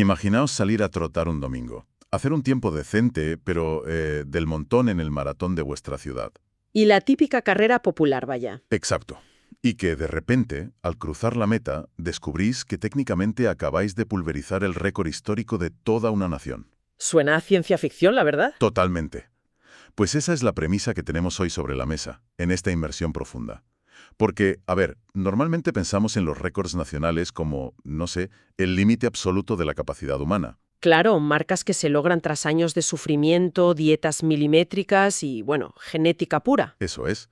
Imaginaos salir a trotar un domingo, hacer un tiempo decente, pero del montón en el maratón de vuestra ciudad. Y la típica carrera popular, vaya. Exacto. Y que de repente, al cruzar la meta, descubrís que técnicamente acabáis de pulverizar el récord histórico de toda una nación. Suena a ciencia ficción, la verdad. Totalmente. Pues esa es la premisa que tenemos hoy sobre la mesa, en esta inmersión profunda. Porque, a ver, normalmente pensamos en los récords nacionales como, no sé, el límite absoluto de la capacidad humana. Claro, marcas que se logran tras años de sufrimiento, dietas milimétricas y, bueno, genética pura. Eso es.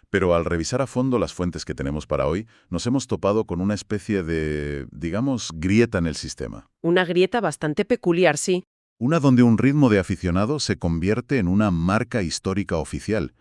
Pero al revisar a fondo las fuentes que tenemos para hoy, nos hemos topado con una especie de, digamos, grieta en el sistema. Una grieta bastante peculiar, sí. Una donde un ritmo de aficionado se convierte en una marca histórica oficial.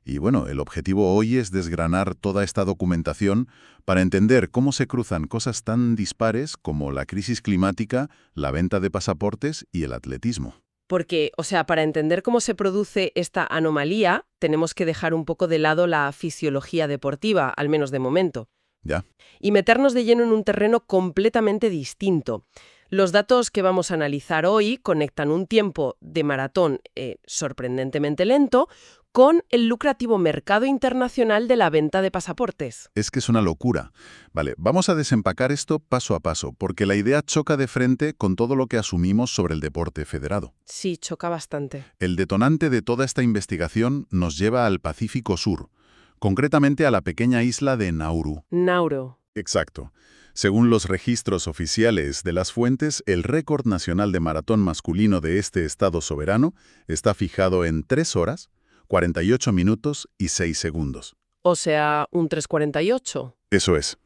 Y bueno, el objetivo hoy es desgranar toda esta documentación para entender cómo se cruzan cosas tan dispares como la crisis climática, la venta de pasaportes y el atletismo. Porque, o sea, para entender cómo se produce esta anomalía, tenemos que dejar un poco de lado la fisiología deportiva, al menos de momento, ¿Ya? y meternos de lleno en un terreno completamente distinto. Los datos que vamos a analizar hoy conectan un tiempo de maratón sorprendentemente lento con el lucrativo mercado internacional de la venta de pasaportes. Es que es una locura. Vale, vamos a desempacar esto paso a paso, porque la idea choca de frente con todo lo que asumimos sobre el deporte federado. Sí, choca bastante. El detonante de toda esta investigación nos lleva al Pacífico Sur, concretamente a la pequeña isla de Nauru. Nauro. Exacto. Según los registros oficiales de las fuentes, el récord nacional de maratón masculino de este estado soberano está fijado en 3 horas, 48 minutos y 6 segundos. O sea, un 3:48. Eso es.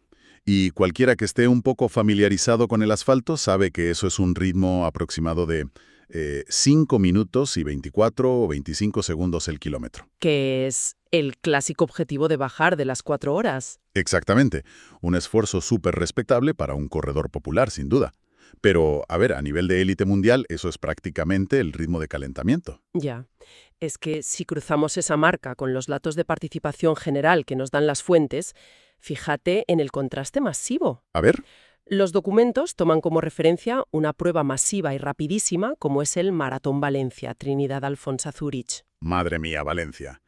Y cualquiera que esté un poco familiarizado con el asfalto sabe que eso es un ritmo aproximado de 5 minutos y 24 o 25 segundos el kilómetro. Que es el clásico objetivo de bajar de las 4 horas. Exactamente. Un esfuerzo súper respetable para un corredor popular, sin duda. Pero, a ver, a nivel de élite mundial, eso es prácticamente el ritmo de calentamiento. Ya. Es que si cruzamos esa marca con los datos de participación general que nos dan las fuentes, fíjate en el contraste masivo. A ver, Los documentos toman como referencia una prueba masiva y rapidísima como es el Maratón Valencia, Trinidad Alfonsa Zurich. madre mía, Valencia.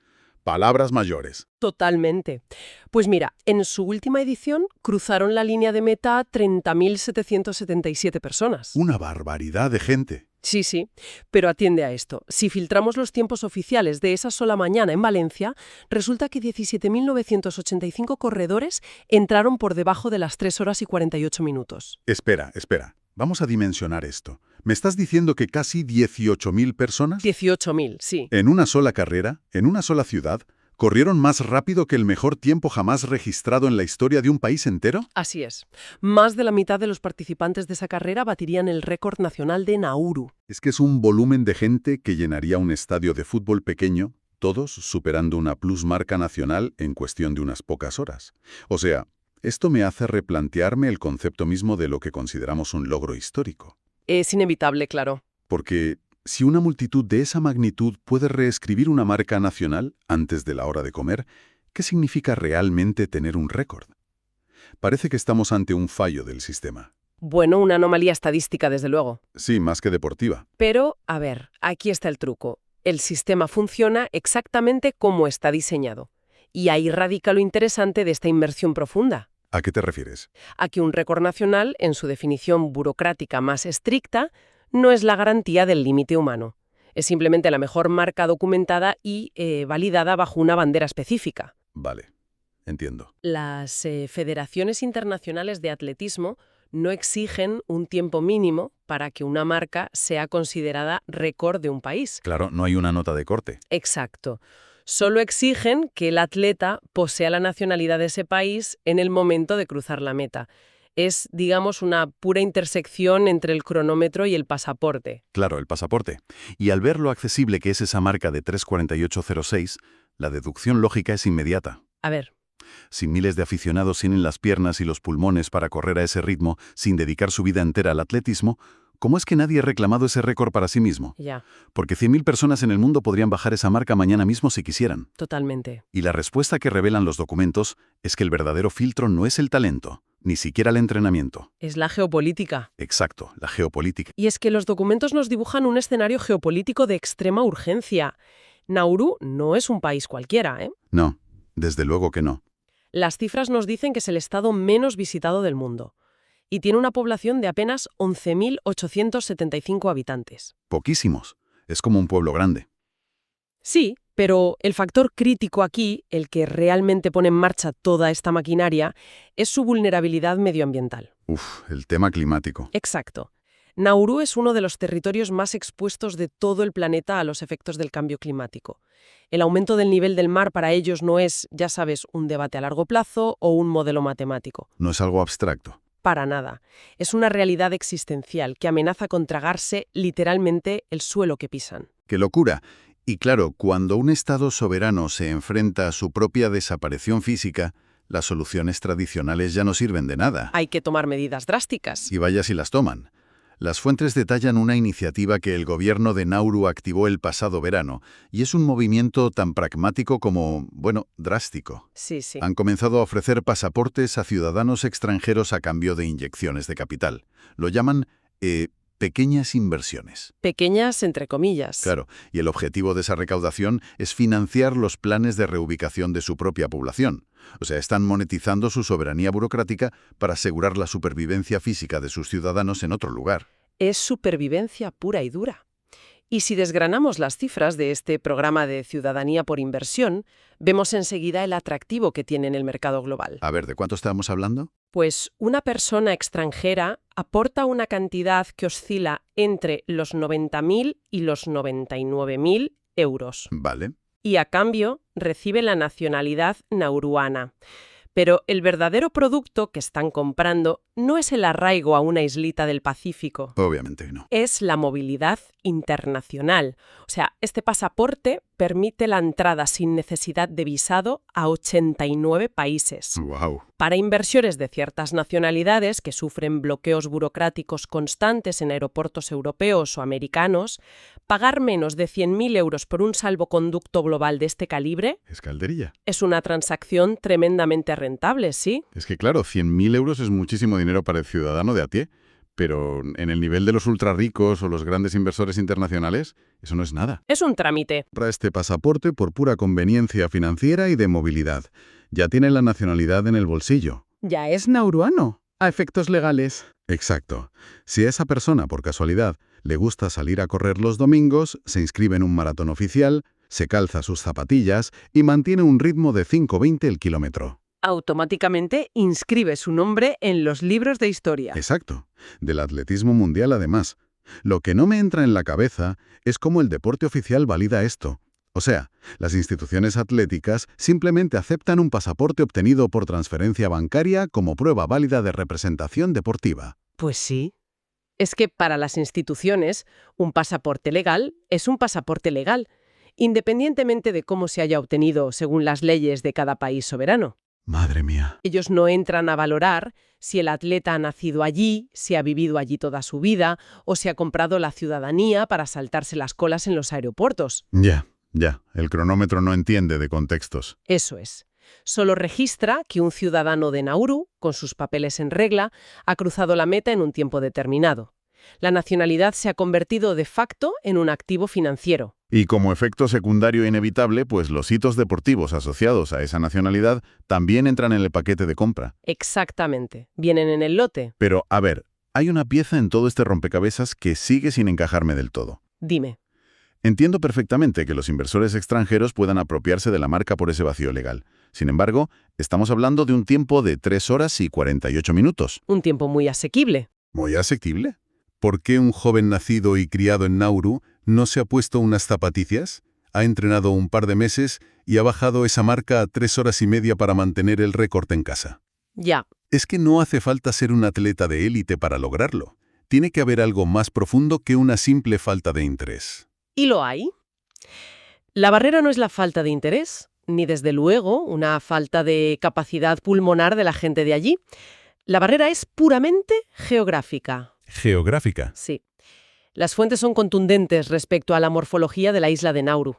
Palabras mayores. Totalmente. Pues mira, en su última edición cruzaron la línea de meta 30.777 personas. Una barbaridad de gente. Sí, sí, pero atiende a esto. Si filtramos los tiempos oficiales de esa sola mañana en Valencia, resulta que 17.985 corredores entraron por debajo de las 3 horas y 48 minutos. Espera, espera. Vamos a dimensionar esto. ¿Me estás diciendo que casi 18.000 personas 18.000, sí. en una sola carrera, en una sola ciudad, corrieron más rápido que el mejor tiempo jamás registrado en la historia de un país entero? Así es. Más de la mitad de los participantes de esa carrera batirían el récord nacional de Nauru. Es que es un volumen de gente que llenaría un estadio de fútbol pequeño, todos superando una plusmarca nacional en cuestión de unas pocas horas. O sea, esto me hace replantearme el concepto mismo de lo que consideramos un logro histórico. Es inevitable, claro. Porque si una multitud de esa magnitud puede reescribir una marca nacional antes de la hora de comer, ¿qué significa realmente tener un récord? Parece que estamos ante un fallo del sistema. Bueno, una anomalía estadística, desde luego. Sí, más que deportiva. Pero, a ver, aquí está el truco. El sistema funciona exactamente como está diseñado. Y ahí radica lo interesante de esta inmersión profunda. ¿A qué te refieres? A que un récord nacional, en su definición burocrática más estricta, no es la garantía del límite humano. Es simplemente la mejor marca documentada y validada bajo una bandera específica. Vale, entiendo. Las federaciones internacionales de atletismo no exigen un tiempo mínimo para que una marca sea considerada récord de un país. Claro, no hay una nota de corte. Exacto. Solo exigen que el atleta posea la nacionalidad de ese país en el momento de cruzar la meta. Es, digamos, una pura intersección entre el cronómetro y el pasaporte. Claro, el pasaporte. Y al ver lo accesible que es esa marca de 3:48:06, la deducción lógica es inmediata. A ver, Si miles de aficionados tienen las piernas y los pulmones para correr a ese ritmo sin dedicar su vida entera al atletismo, ¿cómo es que nadie ha reclamado ese récord para sí mismo? ya, Porque 100.000 personas en el mundo podrían bajar esa marca mañana mismo si quisieran. totalmente. Y la respuesta que revelan los documentos es que el verdadero filtro no es el talento, ni siquiera el entrenamiento. Es la geopolítica. Exacto, la geopolítica. Y es que los documentos nos dibujan un escenario geopolítico de extrema urgencia. Nauru no es un país cualquiera, ¿eh? No, desde luego que no. Las cifras nos dicen que es el estado menos visitado del mundo y tiene una población de apenas 11.875 habitantes. Poquísimos. Es como un pueblo grande. Sí, pero el factor crítico aquí, el que realmente pone en marcha toda esta maquinaria, es su vulnerabilidad medioambiental. El tema climático. Exacto. Nauru es uno de los territorios más expuestos de todo el planeta a los efectos del cambio climático. El aumento del nivel del mar para ellos no es, ya sabes, un debate a largo plazo o un modelo matemático. No es algo abstracto. Para nada. Es una realidad existencial que amenaza con tragarse literalmente el suelo que pisan. ¡Qué locura! Y claro, cuando un Estado soberano se enfrenta a su propia desaparición física, las soluciones tradicionales ya no sirven de nada. Hay que tomar medidas drásticas. Y vaya si las toman. Las fuentes detallan una iniciativa que el gobierno de Nauru activó el pasado verano, y es un movimiento tan pragmático como, drástico. Sí. Han comenzado a ofrecer pasaportes a ciudadanos extranjeros a cambio de inyecciones de capital. Lo llaman pequeñas inversiones. Pequeñas entre comillas. Claro, y el objetivo de esa recaudación es financiar los planes de reubicación de su propia población. O sea, están monetizando su soberanía burocrática para asegurar la supervivencia física de sus ciudadanos en otro lugar. Es supervivencia pura y dura. Y si desgranamos las cifras de este programa de ciudadanía por inversión, vemos enseguida el atractivo que tiene en el mercado global. A ver, ¿de cuánto estábamos hablando? Pues una persona extranjera aporta una cantidad que oscila entre los 90.000 y los 99.000 euros. Vale. Y a cambio recibe la nacionalidad nauruana. Pero el verdadero producto que están comprando no es el arraigo a una islita del Pacífico. Obviamente no. Es la movilidad internacional. O sea, este pasaporte permite la entrada sin necesidad de visado a 89 países. ¡Wow! Para inversores de ciertas nacionalidades que sufren bloqueos burocráticos constantes en aeropuertos europeos o americanos, pagar menos de 100.000 euros por un salvoconducto global de este calibre Es calderilla. es una transacción tremendamente rentable, ¿sí? Es que claro, 100.000 euros es muchísimo dinero para el ciudadano de a pie, pero en el nivel de los ultrarricos o los grandes inversores internacionales, eso no es nada. Es un trámite. Compra este pasaporte por pura conveniencia financiera y de movilidad. Ya tiene la nacionalidad en el bolsillo. Ya es nauruano, a efectos legales. Exacto. Si a esa persona, por casualidad, le gusta salir a correr los domingos, se inscribe en un maratón oficial, se calza sus zapatillas y mantiene un ritmo de 5,20 el kilómetro. Automáticamente inscribe su nombre en los libros de historia. Exacto. Del atletismo mundial, además. Lo que no me entra en la cabeza es cómo el deporte oficial valida esto. O sea, las instituciones atléticas simplemente aceptan un pasaporte obtenido por transferencia bancaria como prueba válida de representación deportiva. Pues sí. Es que para las instituciones, un pasaporte legal es un pasaporte legal, independientemente de cómo se haya obtenido según las leyes de cada país soberano. Madre mía. Ellos no entran a valorar si el atleta ha nacido allí, si ha vivido allí toda su vida o si ha comprado la ciudadanía para saltarse las colas en los aeropuertos. Ya. El cronómetro no entiende de contextos. Eso es. Solo registra que un ciudadano de Nauru, con sus papeles en regla, ha cruzado la meta en un tiempo determinado. La nacionalidad se ha convertido de facto en un activo financiero. Y como efecto secundario inevitable, pues los hitos deportivos asociados a esa nacionalidad también entran en el paquete de compra. Exactamente. Vienen en el lote. Pero, a ver, hay una pieza en todo este rompecabezas que sigue sin encajarme del todo. Dime. Entiendo perfectamente que los inversores extranjeros puedan apropiarse de la marca por ese vacío legal. Sin embargo, estamos hablando de un tiempo de 3 horas y 48 minutos. Un tiempo muy asequible. ¿Muy asequible? ¿Por qué un joven nacido y criado en Nauru no se ha puesto unas zapatillas, ha entrenado un par de meses y ha bajado esa marca a 3 horas y media para mantener el récord en casa? Ya. Es que no hace falta ser un atleta de élite para lograrlo. Tiene que haber algo más profundo que una simple falta de interés. ¿Y lo hay? La barrera no es la falta de interés, ni desde luego una falta de capacidad pulmonar de la gente de allí. La barrera es puramente geográfica. Geográfica. Sí. Las fuentes son contundentes respecto a la morfología de la isla de Nauru.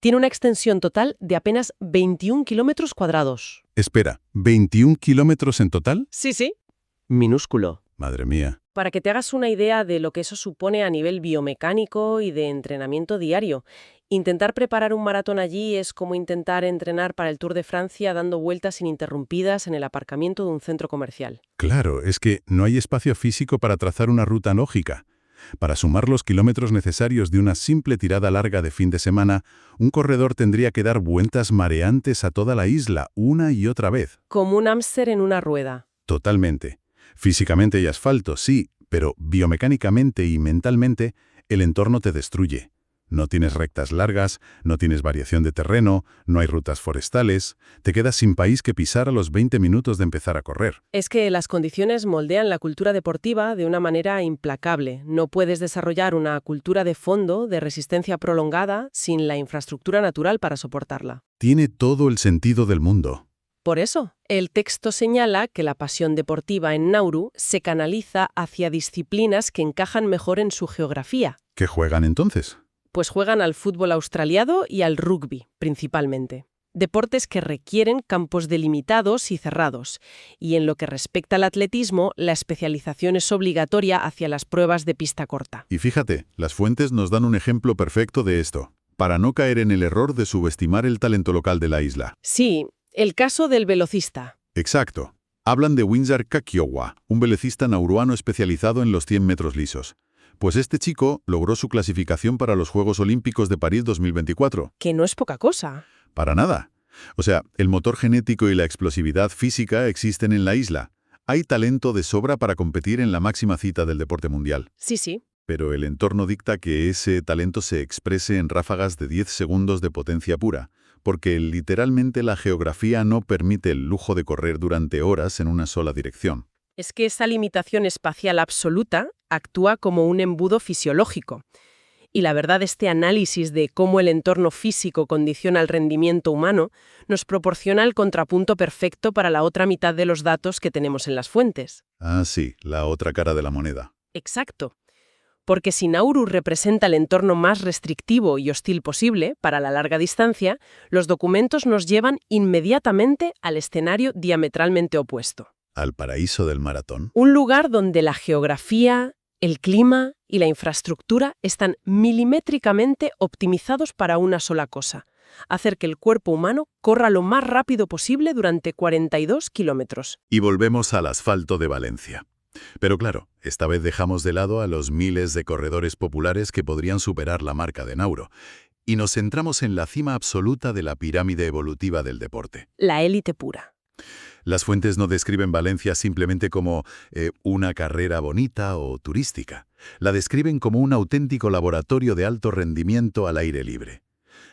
Tiene una extensión total de apenas 21 kilómetros cuadrados. Espera, ¿21 kilómetros en total? Sí, sí. Minúsculo. Madre mía. Para que te hagas una idea de lo que eso supone a nivel biomecánico y de entrenamiento diario, intentar preparar un maratón allí es como intentar entrenar para el Tour de Francia dando vueltas ininterrumpidas en el aparcamiento de un centro comercial. Claro, es que no hay espacio físico para trazar una ruta lógica. Para sumar los kilómetros necesarios de una simple tirada larga de fin de semana, un corredor tendría que dar vueltas mareantes a toda la isla una y otra vez. Como un hámster en una rueda. Totalmente. Físicamente hay asfalto, sí, pero biomecánicamente y mentalmente el entorno te destruye. No tienes rectas largas, no tienes variación de terreno, no hay rutas forestales, te quedas sin país que pisar a los 20 minutos de empezar a correr. Es que las condiciones moldean la cultura deportiva de una manera implacable. No puedes desarrollar una cultura de fondo, de resistencia prolongada, sin la infraestructura natural para soportarla. Tiene todo el sentido del mundo. Por eso, el texto señala que la pasión deportiva en Nauru se canaliza hacia disciplinas que encajan mejor en su geografía. ¿Qué juegan entonces? Pues juegan al fútbol australiano y al rugby, principalmente. Deportes que requieren campos delimitados y cerrados. Y en lo que respecta al atletismo, la especialización es obligatoria hacia las pruebas de pista corta. Y fíjate, las fuentes nos dan un ejemplo perfecto de esto, para no caer en el error de subestimar el talento local de la isla. Sí, el caso del velocista. Exacto. Hablan de Windsor Kakiowa, un velocista nauruano especializado en los 100 metros lisos. Pues este chico logró su clasificación para los Juegos Olímpicos de París 2024. Que no es poca cosa. Para nada. O sea, el motor genético y la explosividad física existen en la isla. Hay talento de sobra para competir en la máxima cita del deporte mundial. Sí, sí. Pero el entorno dicta que ese talento se exprese en ráfagas de 10 segundos de potencia pura, porque literalmente la geografía no permite el lujo de correr durante horas en una sola dirección. Es que esa limitación espacial absoluta actúa como un embudo fisiológico. Y la verdad, este análisis de cómo el entorno físico condiciona el rendimiento humano nos proporciona el contrapunto perfecto para la otra mitad de los datos que tenemos en las fuentes. Ah, sí, la otra cara de la moneda. Exacto. Porque si Nauru representa el entorno más restrictivo y hostil posible para la larga distancia, los documentos nos llevan inmediatamente al escenario diametralmente opuesto. Al paraíso del maratón. Un lugar donde la geografía, el clima y la infraestructura están milimétricamente optimizados para una sola cosa: hacer que el cuerpo humano corra lo más rápido posible durante 42 kilómetros. Y volvemos al asfalto de Valencia. Pero claro, esta vez dejamos de lado a los miles de corredores populares que podrían superar la marca de Nauru, y nos centramos en la cima absoluta de la pirámide evolutiva del deporte. La élite pura. Las fuentes no describen Valencia simplemente como una carrera bonita o turística. La describen como un auténtico laboratorio de alto rendimiento al aire libre.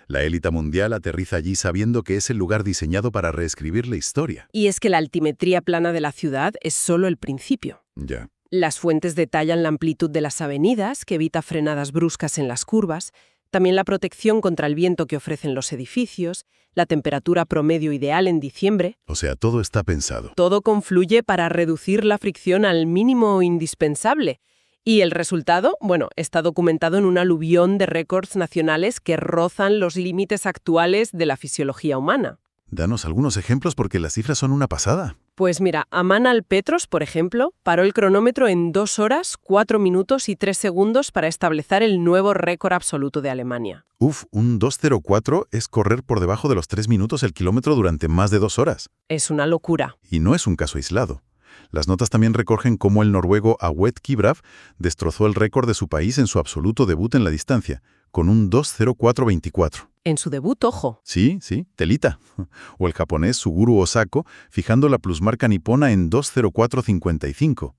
La élite mundial aterriza allí sabiendo que es el lugar diseñado para reescribir la historia. Y es que la altimetría plana de la ciudad es solo el principio. Ya. Las fuentes detallan la amplitud de las avenidas, que evita frenadas bruscas en las curvas, también la protección contra el viento que ofrecen los edificios, la temperatura promedio ideal en diciembre. O sea, todo está pensado. Todo confluye para reducir la fricción al mínimo indispensable. Y el resultado, bueno, está documentado en un aluvión de récords nacionales que rozan los límites actuales de la fisiología humana. Danos algunos ejemplos porque las cifras son una pasada. Pues mira, Aman Alpetros, por ejemplo, paró el cronómetro en 2 horas, 4 minutos y 3 segundos para establecer el nuevo récord absoluto de Alemania. Un 2:04 es correr por debajo de los 3 minutos el kilómetro durante más de 2 horas. Es una locura. Y no es un caso aislado. Las notas también recogen cómo el noruego Awet Kibrav destrozó el récord de su país en su absoluto debut en la distancia, con un 2:04.24. En su debut, ojo. Sí, telita. O el japonés Suguru Osako, fijando la plusmarca nipona en 2:04.55. O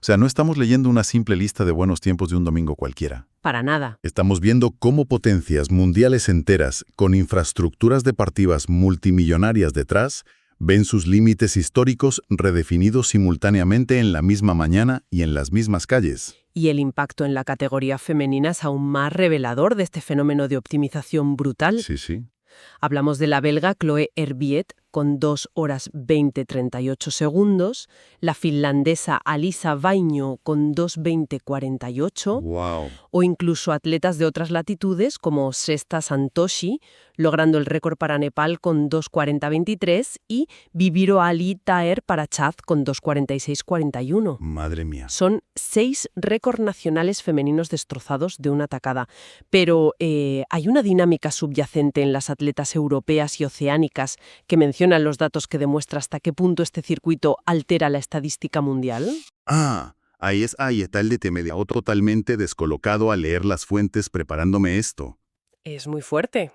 sea, no estamos leyendo una simple lista de buenos tiempos de un domingo cualquiera. Para nada. Estamos viendo cómo potencias mundiales enteras, con infraestructuras deportivas multimillonarias detrás, ven sus límites históricos redefinidos simultáneamente en la misma mañana y en las mismas calles. Y el impacto en la categoría femenina es aún más revelador de este fenómeno de optimización brutal. Sí. Hablamos de la belga Chloé Herbiet, con 2 horas 20:38 segundos, la finlandesa Alisa Vainio con 2:20:48, ¡Wow! o incluso atletas de otras latitudes como Sesta Santoshi, logrando el récord para Nepal con 2:40:23 y Bibiro Ali Taher para Chad con 2:46:41. Madre mía. Son 6 récords nacionales femeninos destrozados de una tacada. Pero ¿hay una dinámica subyacente en las atletas europeas y oceánicas que mencionan los datos que demuestra hasta qué punto este circuito altera la estadística mundial? Ahí está el detalle. Me dejó totalmente descolocado al leer las fuentes preparándome esto. Es muy fuerte.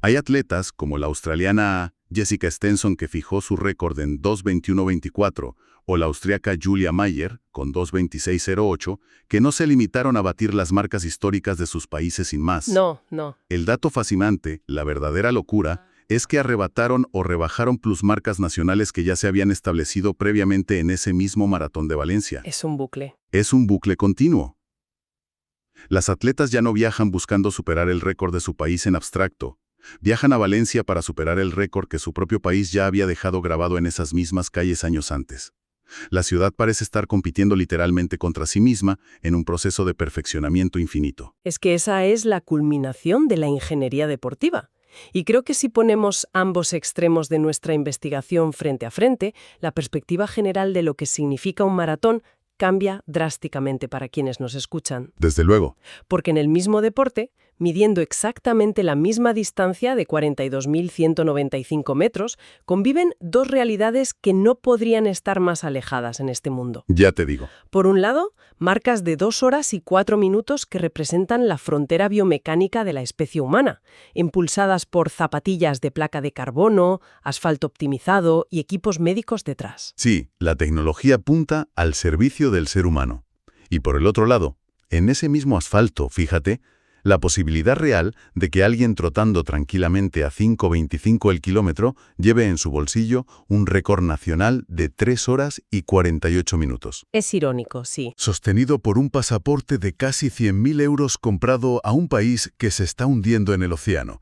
Hay atletas como la australiana Jessica Stenson, que fijó su récord en 2:21:24, o la austriaca Julia Mayer, con 2:26:08, que no se limitaron a batir las marcas históricas de sus países sin más. No. El dato fascinante, la verdadera locura, es que arrebataron o rebajaron plusmarcas nacionales que ya se habían establecido previamente en ese mismo maratón de Valencia. Es un bucle. Es un bucle continuo. Las atletas ya no viajan buscando superar el récord de su país en abstracto. Viajan a Valencia para superar el récord que su propio país ya había dejado grabado en esas mismas calles años antes. La ciudad parece estar compitiendo literalmente contra sí misma en un proceso de perfeccionamiento infinito. Es que esa es la culminación de la ingeniería deportiva. Y creo que si ponemos ambos extremos de nuestra investigación frente a frente, la perspectiva general de lo que significa un maratón cambia drásticamente para quienes nos escuchan. Desde luego. Porque en el mismo deporte, midiendo exactamente la misma distancia de 42.195 metros, conviven dos realidades que no podrían estar más alejadas en este mundo. Ya te digo. Por un lado, marcas de 2 horas y 4 minutos que representan la frontera biomecánica de la especie humana, impulsadas por zapatillas de placa de carbono, asfalto optimizado y equipos médicos detrás. Sí, la tecnología apunta al servicio del ser humano. Y por el otro lado, en ese mismo asfalto, fíjate, la posibilidad real de que alguien trotando tranquilamente a 5:25 el kilómetro lleve en su bolsillo un récord nacional de 3 horas y 48 minutos. Es irónico, sí. Sostenido por un pasaporte de casi 100.000 euros comprado a un país que se está hundiendo en el océano.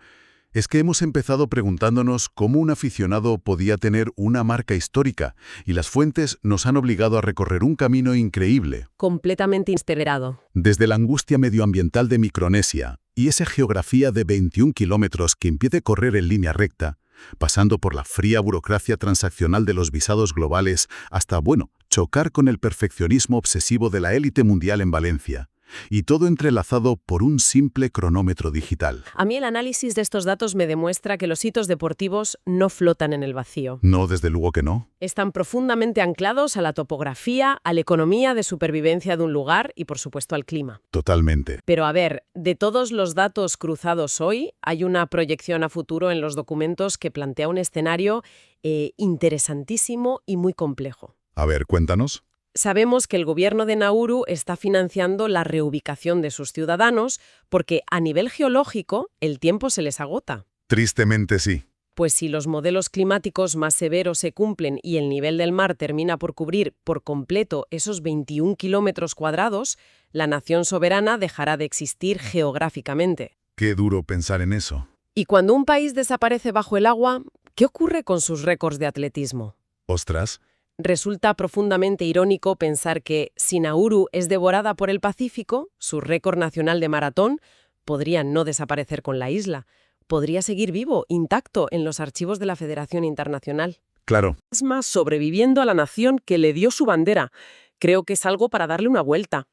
Es que hemos empezado preguntándonos cómo un aficionado podía tener una marca histórica, y las fuentes nos han obligado a recorrer un camino increíble. Completamente inesperado. Desde la angustia medioambiental de Micronesia y esa geografía de 21 kilómetros que impide correr en línea recta, pasando por la fría burocracia transaccional de los visados globales hasta, chocar con el perfeccionismo obsesivo de la élite mundial en Valencia. Y todo entrelazado por un simple cronómetro digital. A mí el análisis de estos datos me demuestra que los hitos deportivos no flotan en el vacío. No, desde luego que no. Están profundamente anclados a la topografía, a la economía de supervivencia de un lugar y, por supuesto, al clima. Totalmente. Pero a ver, de todos los datos cruzados hoy, hay una proyección a futuro en los documentos que plantea un escenario interesantísimo y muy complejo. A ver, cuéntanos. Sabemos que el gobierno de Nauru está financiando la reubicación de sus ciudadanos porque a nivel geológico el tiempo se les agota. Tristemente sí. Pues si los modelos climáticos más severos se cumplen y el nivel del mar termina por cubrir por completo esos 21 kilómetros cuadrados, la nación soberana dejará de existir geográficamente. Qué duro pensar en eso. Y cuando un país desaparece bajo el agua, ¿qué ocurre con sus récords de atletismo? Ostras. Resulta profundamente irónico pensar que si Nauru es devorada por el Pacífico, su récord nacional de maratón podría no desaparecer con la isla. Podría seguir vivo, intacto, en los archivos de la Federación Internacional. Claro. Es más, sobreviviendo a la nación que le dio su bandera. Creo que es algo para darle una vuelta.